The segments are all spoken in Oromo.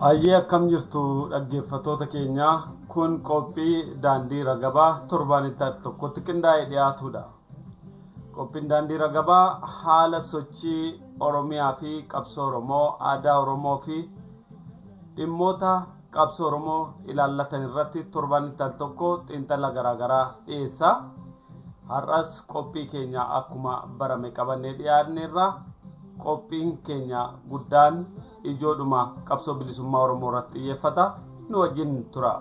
Ayyee akkam jirtu dhaggeeffattoota keenya kun qophii daandii ragabaa torbaanitti tokkotti qindaa'ee dhiyaatudha. Qophiin daandii ragabaa haala sochii Oromiyaa fi qabsoo Oromoo, aadaa Oromoo fi dhimmoota qabsoo Oromoo ilaallatan irratti torbaanitti tokko xiinxala garaagaraa dhiyeessa. Har'as qophii keenya akkuma barame qabannee dhiyaanneerra. Qophiin keenya guddaan ijoodhuma qabsoo bilisummaa Oromoo irratti xiyyeeffata. Nu wajjin tura.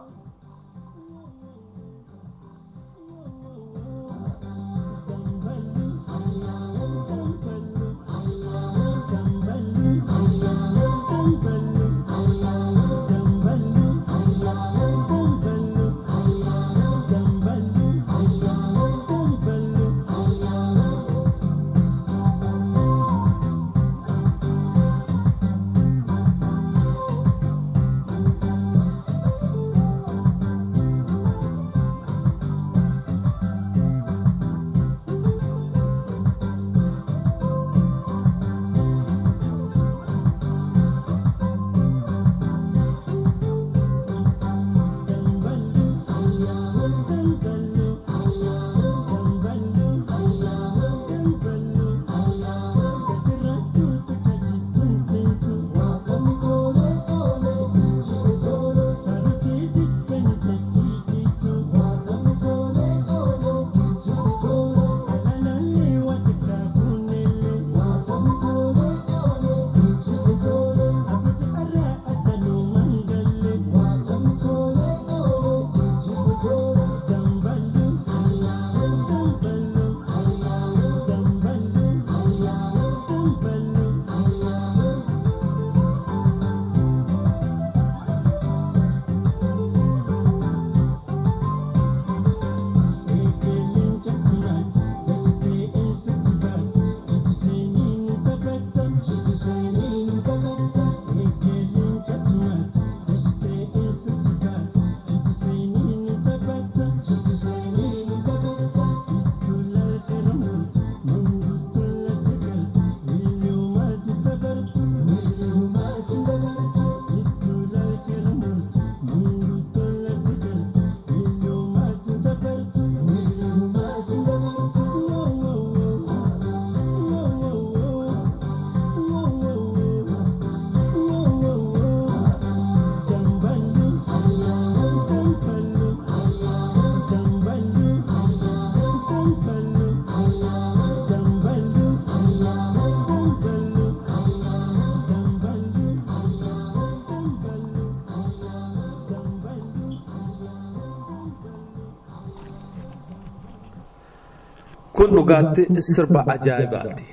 Kun dhugaatti sirba ajaa'ibaati.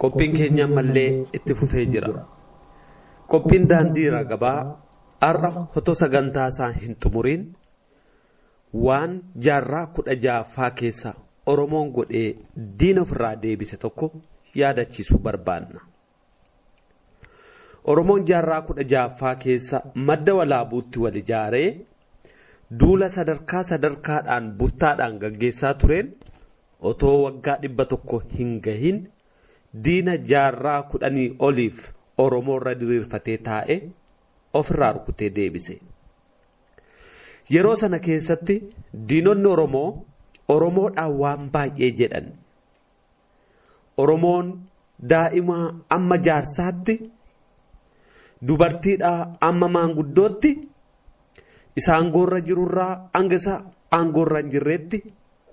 Qophiin keenya mallee itti fufee jira. Qophiin daandii ragabaa har'a otoo sagantaa isaa hin xumuriin waan jaarraa 16ffaa keessa Oromoon godhee diina ofirraa deebise tokko yaadachiisuu barbaanna. Oromoon jaarraa 16ffaa keessa madda walaabuutti wal ijaaree duula sadarkaadhaan burtaadhaan gaggeessaa tureen otoo waggaa 100 hin gahin diina jaarraa 10 oliif Oromoo irra diriirfatee taa'e ofirraa rukutee deebise. Yeroo sana keessatti diinonni Oromoodhaan waan baay'ee jedhan. Oromoon daa'ima amma jaarsaatti, dubartiidhaa amma maanguddootti, isa aangoorra jirurraa hanga isa aangoorra hin jirreetti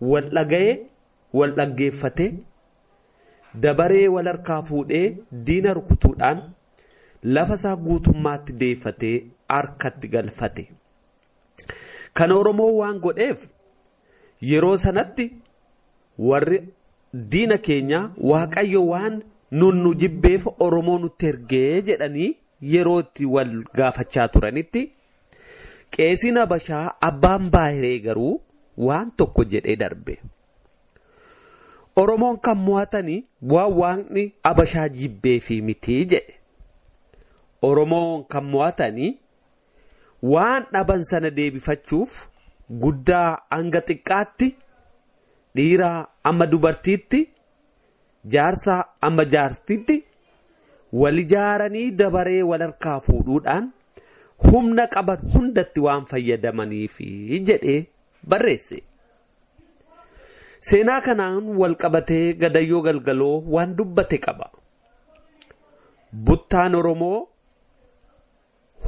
wal dhaga'ee wal dhaggeeffatee dabaree wal harkaa fuudhee diina rukutuudhaan lafa isaa guutummaatti deeffatee harkatti galfate. Kan Oromoo waan godheef yeroo sanatti warri diina keenya Waaqayyo waan nu jibbeef Oromoo nutti ergee jedhanii yeroo itti wal gaafachaa turanitti qeesiin Habashaa abbaan Baahiree garuu waan tokko jedhee darbe. Oromoon kan mo'atanii waan Waaqni Habashaa jibbee fi mitii jedhe. Oromoon kan mo'atanii waan dhaban sana deebifachuuf guddaa hanga xiqqaatti, dhiiraa amma dubartiitti, jaarsaa amma jaartiitti wal ijaaranii dabaree wal harkaa fuudhuudhaan humna qaban hundatti waan fayyadamaniif jedhee barreesse. Seenaa kanaan wal qabatee Gadayyoo Galgaloo waan dubbate qaba. Buttaan Oromoo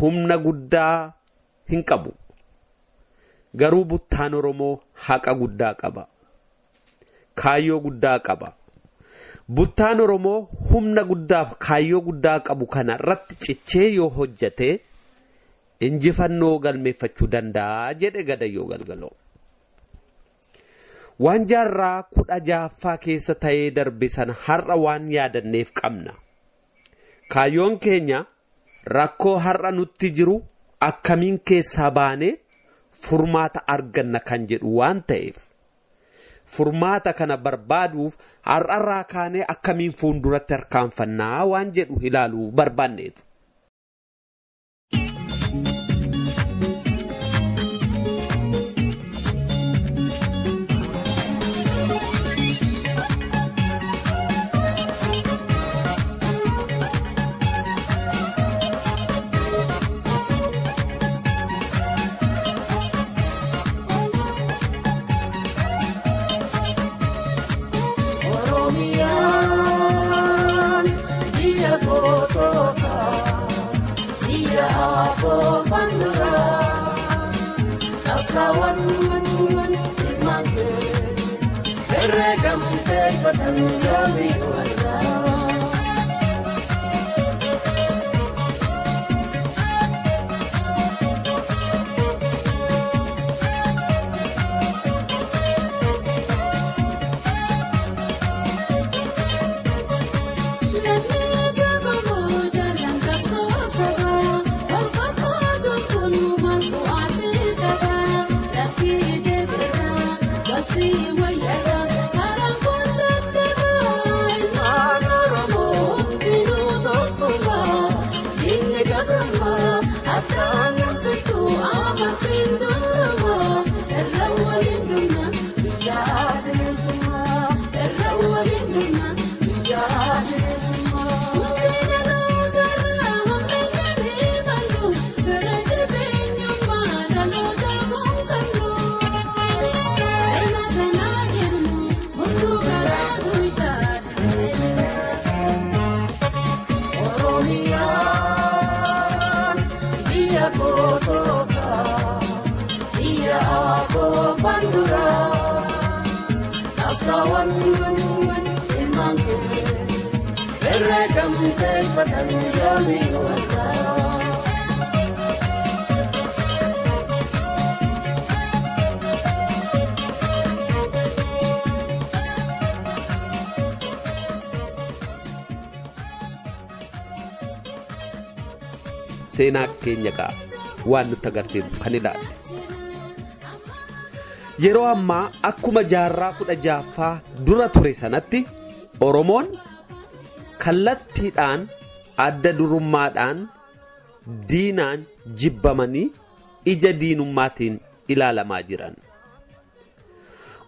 humna guddaa hin qabu. Garuu buttaan Oromoo haqa guddaa qaba. Kaayyoo guddaa qaba. Buttaan Oromoo humna guddaaf kaayyoo guddaa qabu kana irratti cichee yoo hojjete injifannoo galmeeffachuu danda'a jedhe Gadayyoo Galgaloo. Waan jaarraa 16ffaa keessa ta'ee darbe sana har'a waan yaadanneef qabna. Kaayyoon keenya rakkoo har'a nutti jiru akkamiin keessaa baanee furmaata arganna kan jedhu waan ta'eef furmaata kana barbaaduuf har'arraa kaanee akkamiin fuulduratti harkaanfannaa waan jedhu ilaaluu barbaanneetu. Seenaa keenya kaa waan nutti agarsiisu kan ilaalle. Yeroo ammaa akkuma jaarraa 16ffaa dura ture sanatti Oromoon kallattiidhaan adda durummaadhaan diinaan jibbamanii ija diinummaatiin ilaalamaa jiran.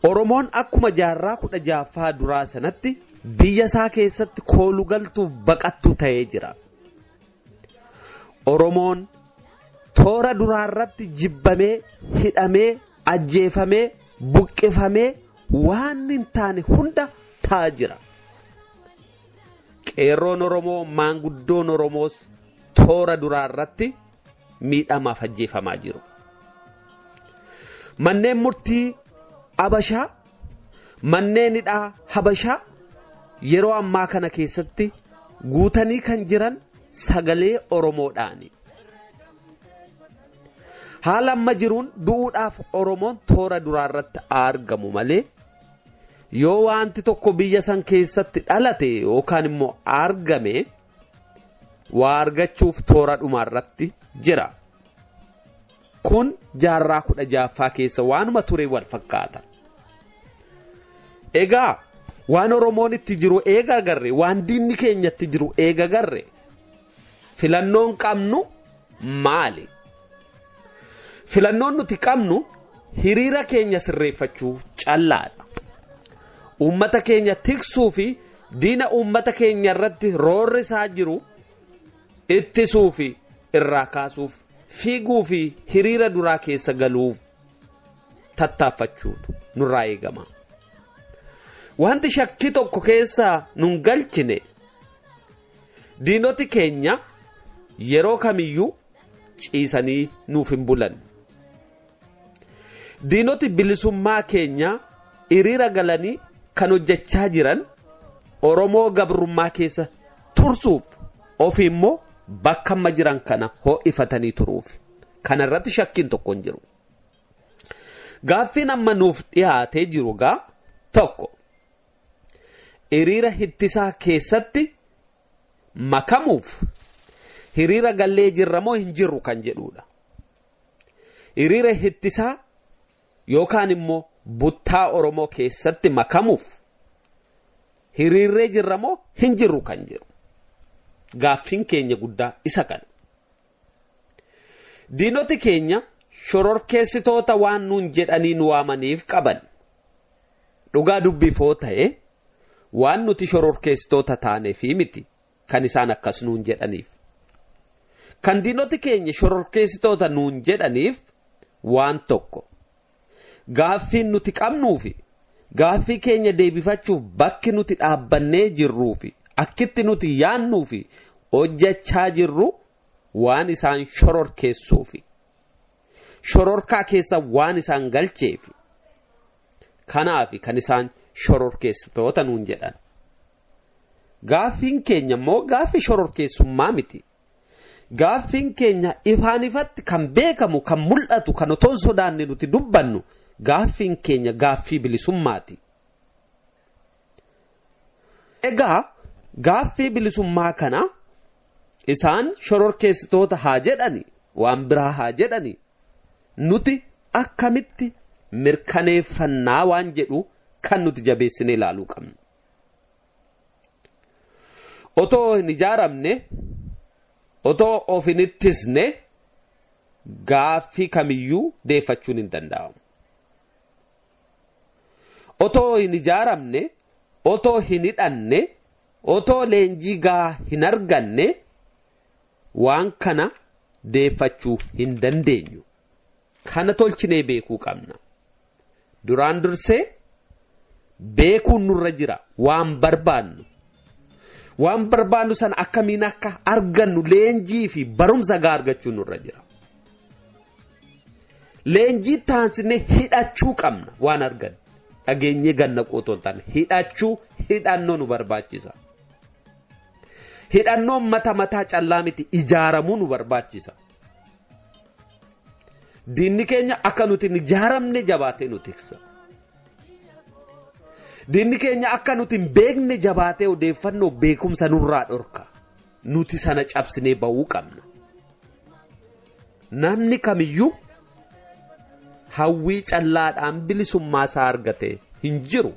Oromoon akkuma jaarraa 16ffaa duraa sanatti biyya isaa keessatti kooluu galtuuf baqattu ta'ee jira. Oromoon toora duraarratti jibbamee hidhamee ajjeefamee buqqifamee waan hin taane hunda ta'aa jira. Qeerroon Oromoo maanguddoon Oromoos toora duraarratti miidhamaaf ajjeefamaa jiru. Manneen murtii Habashaa manneen hidhaa Habashaa yeroo ammaa kana keessatti guutanii kan jiran sagalee Oromoodhaani. Haala amma jiruun du'uudhaaf Oromoon toora duraarratti argamu malee yoo wanti tokko biyya san keessatti dhalate yookaan immoo argame waa argachuuf toora dhumaarratti jira. Kun jaarraa 16ffaa keessa waanuma ture wal fakkaata. Egaa waan Oromoon itti jiru eega garre waan diinni keenyatti jiru eega garre filannoon qabnu maali? Filannoon nuti qabnu hiriira keenya sirreeffachuu callaadha. Uummata keenya tiksuu fi diina uummata keenya irratti roorri isaa jiru ittisuu fi irraa kaasuuf fiiguu fi hiriira duraa keessa galuuf tattaaffachuutu nurraa eegama. Wanti shakkii tokko keessa nun galchine diinoti keenya yeroo kamiyyuu ciisanii nuuf hin bulan. Diinoti bilisummaa keenya hiriira galanii kan hojjechaa jiran Oromoo gabrummaa keessa tursuuf ofii immoo bakka amma jiran kana ho'ifatanii turuuf. Kana irratti shakkiin tokko hin jiru. Gaaffiin amma nuuf dhiyaatee jiru gaa tokko hiriira hittisaa keessatti makamuuf hiriira gallee jirra moo hin jirru kan jedhudha. Hiriira hittisaa yookaan immoo buttaa Oromoo keessatti makamuuf hiriirree jirra moo hin jirru kan jedhu. Gaaffiin keenya guddaa isa kana. Diinoti keenya shororkeessitoota waan nuun jedhanii nu waamaniif qaban. Dhugaa dubbiifoo ta'e waan nuti shororkeessitoota taaneefi miti kan isaan akkas nuun jedhaniif. Kan diinoti keenya shororkeessitoota nuun jedhaniif waan tokko. Gaaffiin nuti qabnuufi gaaffii keenya deebifachuuf bakki nuti dhaabbannee jirruufi akkitti nuti yaannuufi hojjechaa jirru waan isaan shororkeessuufi shororkaa keessa waan isaan galcheefi kanaafi kan isaan shororkeessitoota nuun jedhan. Gaaffiin keenya immoo gaaffii shororkeessummaa miti. Gaaffiin keenya ifaan ifatti kan beekamu kan mul'atu kan otoo sodaanne nuti dubbannu gaaffiin keenya gaaffii bilisummaati. Egaa gaaffii bilisummaa kana isaan shororkeessitoota haa jedhani waan biraa haa jedhani nuti akkamitti mirkaneeffannaa waan jedhu kan nuti jabeessinee ilaaluu qabna. Otoo hin ijaaramne otoo of hin ittisne gaaffii kamiyyuu deeffachuun hin danda'amu. Otoo hin ijaaramne otoo hin hidhanne otoo leenjii gaa hin arganne waan kana deeffachuu hin dandeenyu. Kana tolchinee beekuu qabna. Duraan dursee beekuun nurra jira waan barbaannu. Waan barbaannu sana akkamiin akka argannu leenjii fi barumsa gaa argachuun nurra jira. Leenjii taansinee hidhachuu qabna waan arganne. Dhageenyee ganna qootoo hin taane hidhannoo nu barbaachisa. Hidhannoon mataa callaa miti ijaaramuu nu barbaachisa. Diinni keenya akka nuti hin ijaaramne jabaatee nu tiksa. Diinni keenya akka nuti hin beekne jabaatee odeeffannoo beekumsa nurraa dhorka. Nuti sana cabsinee ba'uu qabna. Namni kamiyyuu hawwii callaadhaan bilisummaa isaa argate hin jiru.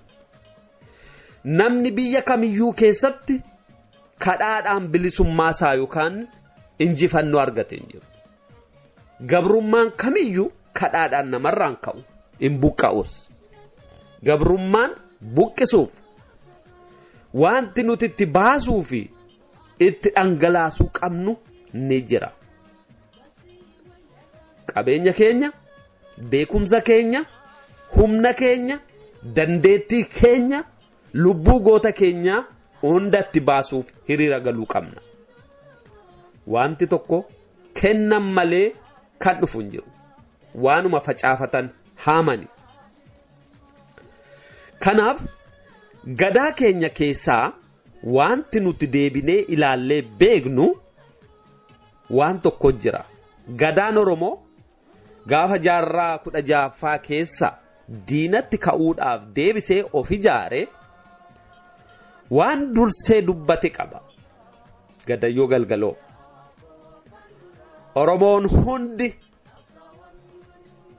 Namni biyya kamiyyuu keessatti kadhaadhaan bilisummaa isaa yookaan injifannoo argate hin jiru. Gabrummaan kamiyyuu kadhaadhaan namarraan ka'u hin buqqa'us. Gabrummaan buqqisuuf wanti nuti itti baasuu fi itti dhangalaasuu qabnu ni jira. Qabeenya keenya, beekumsa keenya, humna keenya, dandeettii keenya, lubbuu goota keenya hundatti baasuuf hiriira galuu qabna. Wanti tokko kennan malee kan dhufu hin jiru. Waanuma facaafatan haamani. Kanaaf gadaa keenya keessaa wanti nuti deebinee ilaallee beeknu waan tokko jira. Gadaan Oromoo gaafa jaarraa 16ffaa keessa diinatti ka'uudhaaf deebisee of ijaare waan dursee dubbate qaba. Gadayyoo Galgaloo. Oromoon hundi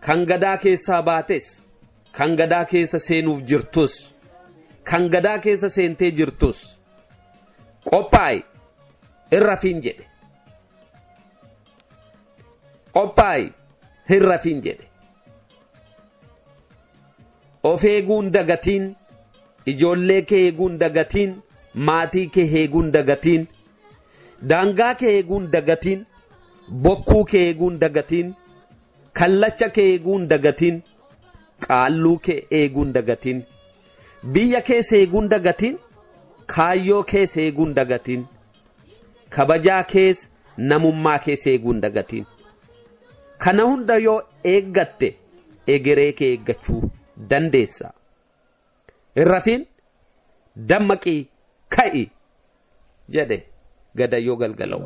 kan gadaa keessaa baates, kan gadaa keessa seenuuf jirtus, kan gadaa keessa seentee jirtus qophaa'i irra fiin jedhe. Qophaa'i irra fiin jedhe. Of eeguun dagatiin, ijoollee kee eeguun dagatiin, maatii kee eeguun dagatiin, daangaa kee eeguun dagatiin, bokkuu kee eeguun dagatiin kallacha kee eeguun dagatiin qaalluu kee eeguun dagatiin biyya kee eeguun dagatiin kaayyoo kee eeguun dagatiin kabajaa kee namummaa kee eeguun dagatiin kana hunda yoo eeggatte egeree kee eeggachuu dandeessa irrafiin dammaqii ka'i jedhe Gadayyoo Galgalaw.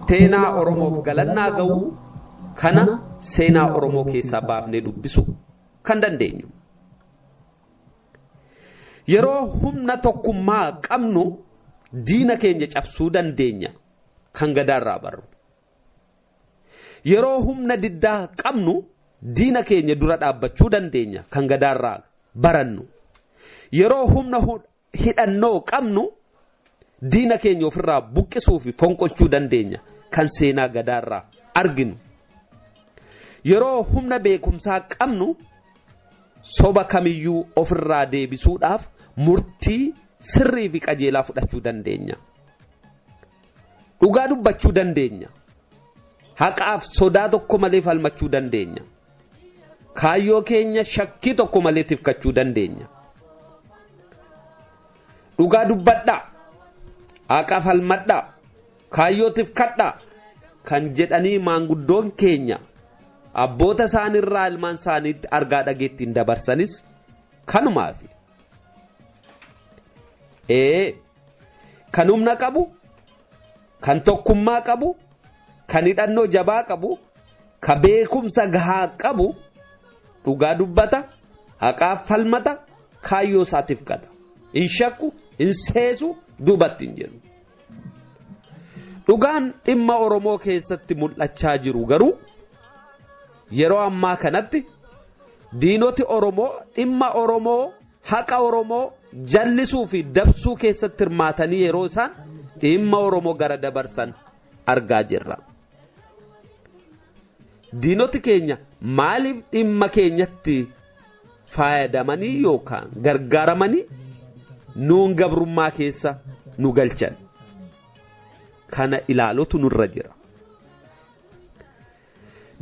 Seenaa Oromoof galannaa ga'u kana seenaa Oromoo keessaa baafnee dubbisu kan dandeenyu. Yeroo humna tokkummaa qabnu diina keenya cabsuu dandeenya kan Gadaarraa barru. Yeroo humna diddaa qabnu diina keenya dura dhaabbachuu dandeenya kan Gadaarraa barannu. Yeroo humna hidhannoo qabnu diina keenya ofirraa buqqisuu fi fonqolchuu dandeenya kan seenaa Gadaarraa arginu. Yeroo humna beekumsaa qabnu soba kamiyyuu ofirraa deebisuudhaaf murtii sirrii fi qajeelaa fudhachuu dandeenya. Dhugaa dubbachuu dandeenya. Haqaaf sodaa tokko malee falmachuu dandeenya. Kaayyoo keenya shakkii tokko malee tifkachuu dandeenya. Dhugaa dubbadhaa. Haqaaf falmadhaa. Kaayyoo tifkadhaa kan jedhanii maanguddoon keenya abboota isaanirraa ilmaan isaaniitti argaa dhageettiin dabarsanis kanumaafi. Kan humna qabu, kan tokkummaa qabu, kan hidhannoo jabaa qabu, kan beekumsa gahaa qabu dhugaa dubbata, haqaaf falmata, kaayyoo isaatiif qada. Hin shakku, hin seesu, duubatti hin jedhu. Dhugaan dhimma Oromoo keessatti mul'achaa jiru garuu yeroo ammaa kanatti diinoti Oromoo dhimma Oromoo haqa Oromoo jallisuu fi dabsuu keessatti hirmaatanii yeroo isaan dhimma Oromoo gara dabarsan argaa jirra. Diinoti keenya maaliif dhimma keenyatti fayyadamanii yookaan gargaaramanii nuun gabrummaa keessa nu galchan? Kana ilaaluutu nurra jira.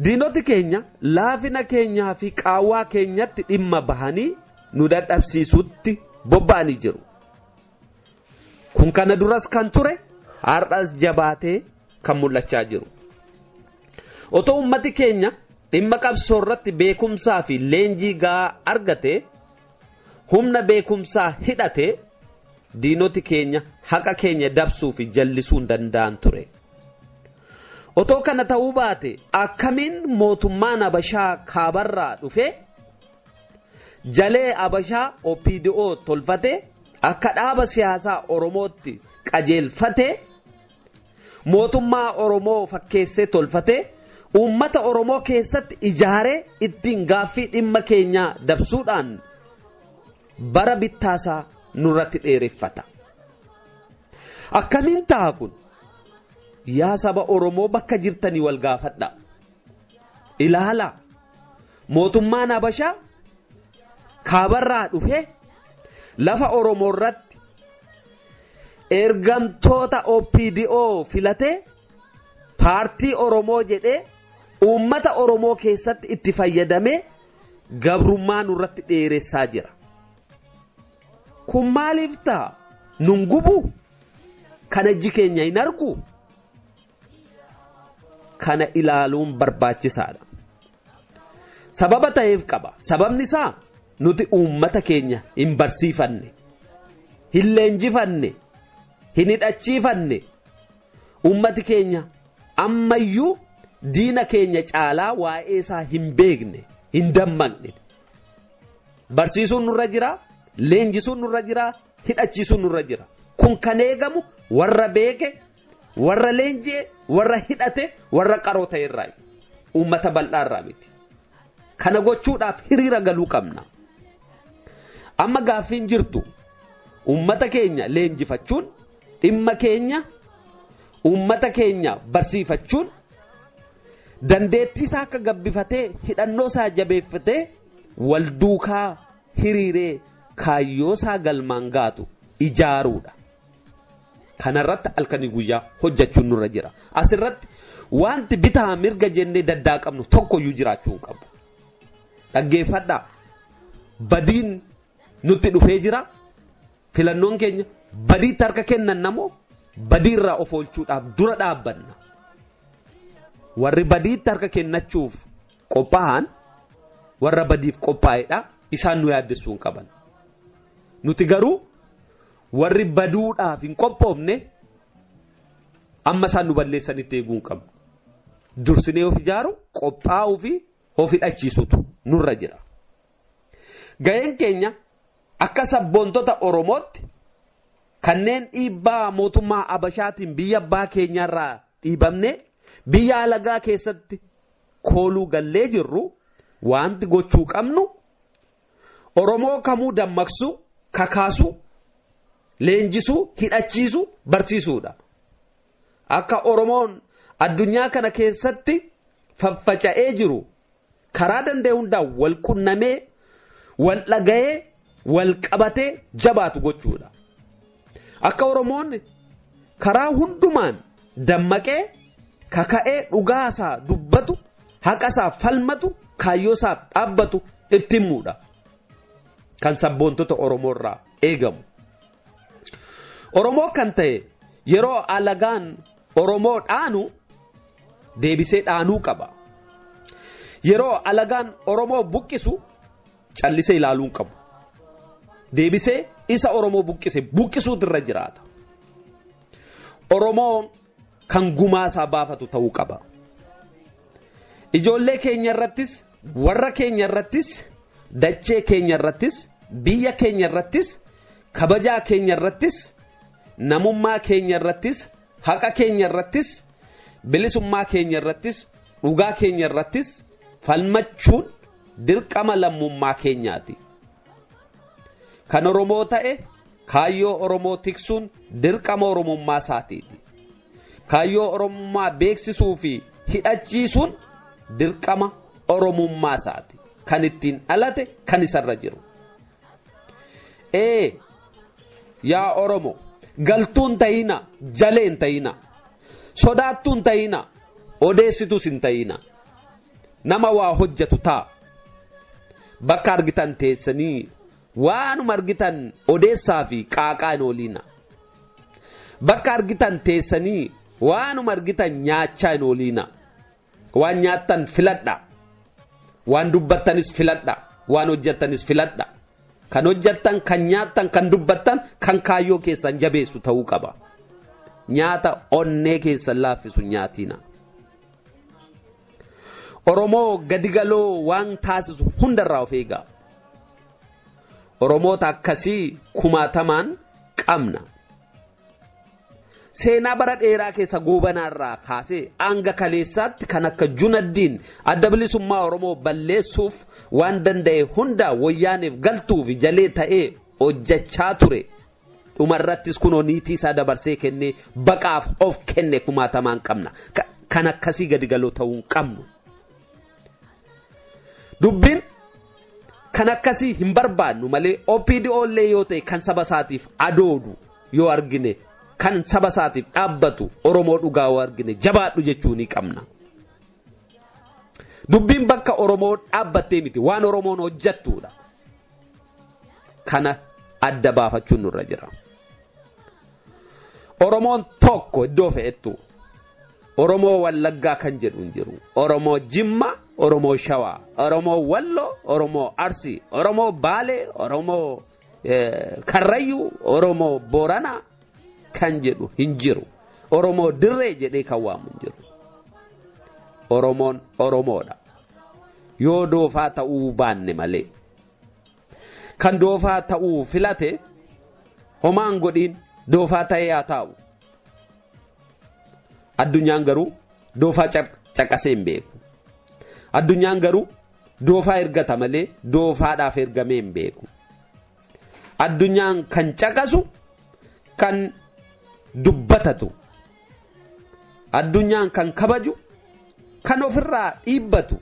Diinoti keenya laafina keenyaa fi qaawwaa keenyatti dhimma bahanii nu dadhabsiisutti bobba'anii jiru. Kun kana duras kan ture har'as jabaatee kan mul'achaa jiru. Otoo ummati keenya dhimma qabsoo irratti beekumsaa fi leenjii gahaa argate humna beekumsaa hidhate diinoti keenya haqa keenya dabsuu fi jallisuu hin danda'an ture. Otoo kana ta'uu baate akkamiin mootummaan Habashaa kaabarraa dhufe jalee Habashaa OPDO tolfate akka dhaaba siyaasaa Oromootti qajeelfate mootummaa Oromoo fakkeessee tolfate ummata Oromoo keessatti ijaaree ittiin gaaffii dhimma keenyaa dabsuudhaan bara bittaasaa nurratti dheereffata. Akkamiin ta'a kun? Yaa saba Oromoo bakka jirtanii wal gaafadha. Ilaala mootummaan Habashaa kaabarraa dhufe lafa Oromoo irratti ergamtoota OPDO filatee paartii Oromoo jedhee ummata Oromoo keessatti itti fayyadamee gabrummaa nurratti dheeressaa jira. Kun maaliif ta'a? Nun gubu? Kana iji keenya hin argu? Kana ilaaluun barbaachisaadha. Sababa ta'eef qaba. Sababni isaa nuti ummata keenya hin barsiifanne, hin leenjifanne, hin hidhachiifanne. Ummati keenya ammayyuu diina keenya caalaa waa'ee isaa hin beekne, hin dammaqne. Barsiisuun nurra jira, leenjisuun nurra jira, hidhachiisuun nurra jira. Kun kan eegamu warra beeke, warra leenjee, warra hidhate, warra qaroo ta'e irraa. Ummata bal'aa irraa miti. Kana gochuudhaaf hiriira galuu qabna. Amma gaaffiin jirtu ummata keenya leenjifachuun, dhimma keenya ummata keenya barsiifachuun, dandeettii isaa akka gabbifatee hidhannoo isaa jabeeffatee wal duukaa hiriiree kaayyoo isaa galmaan gaatu ijaaruudha. Kanarratti halkanii guyyaa hojjechuun nurra jira. Asirratti wanti bitaa mirga jennee daddaaqabnu tokkoyyuu jiraachuu hin qabu. Dhaggeeffadhaa. Badiin nutti dhufee jira. Filannoon keenya badiitti harka kennan namoo badiirraa of oolchuudhaaf dura dhaabbanna. Warri badiitti harka kennachuuf qophaa'an warra badiif qophaa'edha. Isaan nu yaaddessuu hin qaban. Nuti garuu warri baduudhaaf hin qophoofne amma isaan nu balleessanitti eeguu hin qabnu. Dursinee of ijaaru qophaa'uu fi of hidhachiisutu nurra jira. Ga'een keenya akka sabboontota Oromootti kanneen dhiibbaa mootummaa Habashaatiin biyya abbaa keenyarraa dhiibamne biyya alagaa keessatti kooluu gallee jirru wanti gochuu qabnu Oromoo kamuu dammaqsuu, kakaasuu, leenjisuu, hidhachiisuu, barsiisuudha. Akka Oromoon addunyaa kana keessatti faffaca'ee jiru karaa danda'e hundaan wal qunnamee, wal dhaga'ee, wal qabatee jabaatu gochuudha. Akka Oromoon karaa hundumaan dammaqee, kaka'ee dhugaasaa dubbatu, haqasaa falmatu, kaayyoosaa dhaabbatu itti himuudha. Kan sabboontota Oromoo irraa eegamu. Oromoo kan ta'e yeroo alagaan Oromoo dhaanu deebisee dhaanuu qaba. Yeroo alagaan Oromoo buqqisu callisee ilaaluu qabu. Deebisee isa Oromoo buqqise buqqisuutu irra jiraata. Oromoo kan gumaasaa baafatu ta'uu qaba. Ijoollee keenya irrattis, warra keenya irrattis, dachee keenya irrattis, biyya keenya irrattis, kabajaa keenya irrattis, namummaa keenya irrattis, haqa keenya irrattis, bilisummaa keenya irrattis, dhugaa keenya irrattis falmachuun dirqama lammummaa keenyaati. Kan Oromoo ta'e kaayyoo Oromoo tiksuun dirqama Oromummaa isaatiiti. Kaayyoo Oromummaa beeksisuu fi hidhachiisuun dirqama Oromummaa isaati. Kan ittiin dhalate kan isarra jiru. Yaa Oromoo galtuun ta'ina, jaleen ta'ina, sodaattuun ta'ina, odeessituus hin ta'ina. Nama waa hojjetu ta'a. Bakka argitan teessanii waanuma argitan odeessaa fi qaaqaa hin oolina. bakka argitan teessanii waanuma argitan nyaachaa hin ooliina. Waan nyaattan filadha. Waan dubbattanis filadha. Waan hojjettanis filadha. Kan hojjettan, kan nyaattan, kan dubbattan, kan kaayyoo keessan jabeessu ta'uu qaba. Nyaata onnee keessan laaffisu nyaatina. Oromoo gadigaloo waan taasisu hundarraa of eegaa. Oromoota akkasii kumaatamaan qabna. Seenaa bara dheeraa keessa goobanaarraa kaasee hanga kaleessaatti kan akka Junaddiin adda bilisummaa Oromoo balleessuuf waan danda'e hunda wayyaaniif galtuuf jalee ta'ee hojjechaa ture. Dhumarrattis kunoo niitii isaa dabarsee kennee baqaaf of kenne kumaatamaan qabna. Kan akkasii gadigaloo ta'uu hin qabnu. Dubbiin kan akkasii hin barbaannu malee OPDO illee yoo ta'e kan saba isaatiif adoodu yoo argine kan saba isaatiif dhaabbatu Oromoo dhugaa yoo argine jabaadhu jechuu ni qabna. Dubbiin bakka Oromoo dhaabbattee miti waan Oromoon hojjettudha. Kana adda baafachuun nurra jira. Oromoon tokko iddoo fe'ettu Oromoo Wallaggaa kan jedhu hin jiru. Oromoo Jimma, Oromoo Shawaa, Oromoo Wallo, Oromoo Arsii, Oromoo Baalee, Oromoo Karrayyuu, Oromoo Booranaa kan jedhu hin jiru. Oromoo Dirree jedhee kan waamu hin jiru. Oromoon Oromoodha. Yoo doofaa ta'uu baanne malee. Kan doofaa ta'uu filate homaan godhiin doofaa ta'ee haa taa'u. Addunyaan garuu doofaa caqasee hin beeku. Addunyaan garuu doofaa ergata malee doofaadhaaf ergamee hin beeku. Addunyaan kan caqasu kan dubbatatu. Addunyaan kan kabaju kan ofirraa dhiibbatu.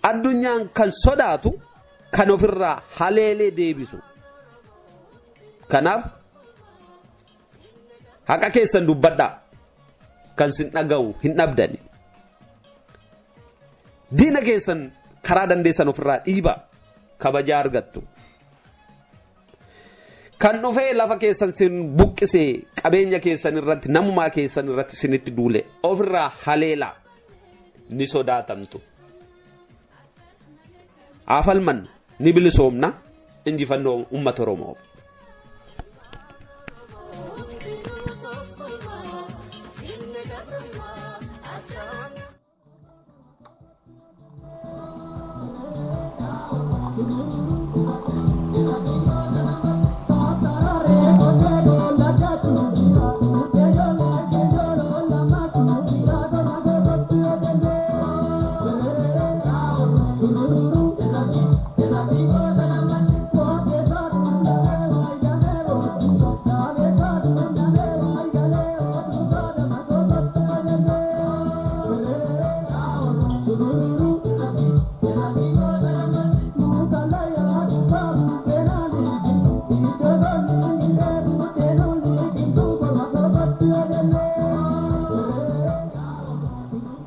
Addunyaan kan sodaatu kan ofirraa haleelee deebisu. Kanaaf haqa keessan dubbadhaa kan sin dhaga'u hin dhabdani. Diina keessan karaa dandeessan ofirraa dhiiba kabajaa argattu. Kan dhufee lafa keessan sin buqqisee qabeenya keessan irratti namummaa keessan irratti sinitti duule ofirraa haleelaa ni sodaatamtu. Afalman ni bilisoomna injifannoo uummata Oromoo.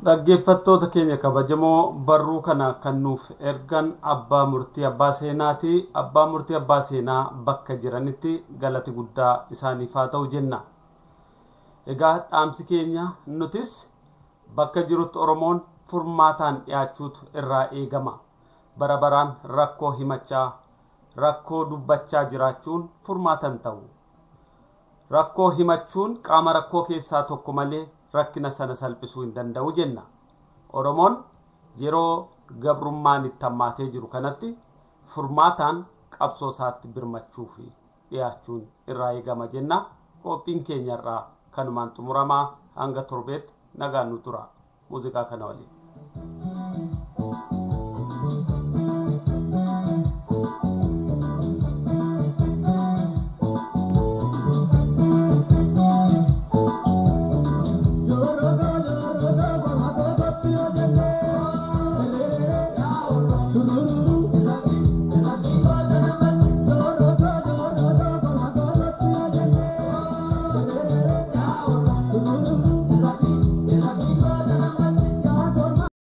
Dhaggeeffattoota keenya kabajamoo barruu kana kan nuuf ergan abbaa murtii abbaa seenaati. Abbaa murtii abbaa seenaa bakka jiranitti galati guddaa isaaniif haa ta'u jenna. Egaa dhaamsi keenya nutis bakka jirutti Oromoon furmaataan dhiyaachuutu irraa eegama. Bara baraan rakkoo himachaa, rakkoo dubbachaa jiraachuun furmaatan ta'u. Rakkoo himachuun qaama rakkoo keessaa tokko malee rakkina sana salphisuu hin danda'u jenna. Oromoon yeroo gabrummaan itti hammaatee jiru kanatti furmaataan qabsoo isaatti birmachuu fi dhiyaachuun irraa eegama jenna. Qophiin keenya irraa kanumaan xumuramaa hanga torbeetti nagaan nu tura. Muuziqaa kana waliin.